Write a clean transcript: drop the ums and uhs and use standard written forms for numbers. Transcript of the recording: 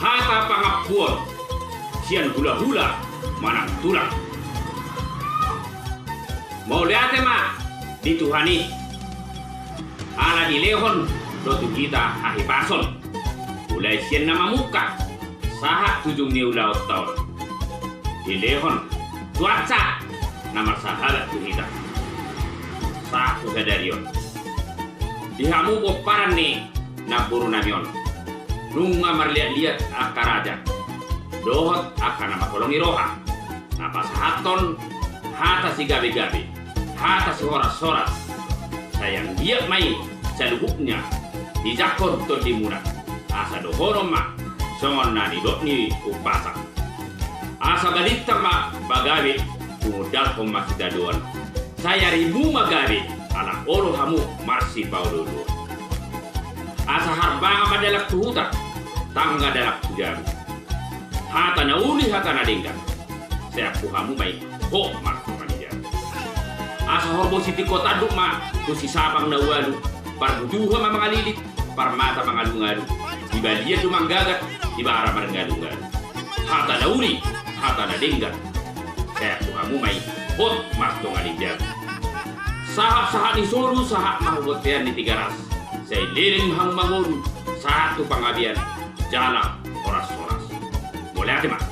hata pangapuan, sian hula-hula manang tulang. Mau lihat ma, dituhani. Ala dilehon, dotu kita ahipason. Ulai sian nama muka, sahat 7 niulau tahun. Dilehon, cuaca, nama sahabat tu kita. Satu sadarion. Dihamu boparan nih, naburu namion. Nunga marliat-liat akaraja. Dohot akan nama kolongi roha. Napa sahaton, hata si gabi-gabi. Hata si horas-horas. Sayang dia mai, salubuknya. Dijakor to dimuna. Asa dohono ma, songon na didok ni upasak. Asa galita ma, bagabi, umudal ko masih daduan. Saya ribu magabi, anak olo hamu marsi paululu. Asa harbanga madalak tuhuta, tangga dalak tujami. Hata na uli hata na dinggan. Saya hamu mai, ho marko manija. Asa horbo siti kota duk ma, kusi sabang na walu, parbuduha ma mangalilit, parmata mangalungalu. Di balia tu manggagat, di bara marengalu-ngalu. Hata na uli, hata na dinggan. Saya hamu mai, hot marko manija. Sahak-sahak ni solu, sahak mahubotian di 3 ras. Saya liring hang mangodu, satu pangabian, jalan oras-oras. Boleh hati mak?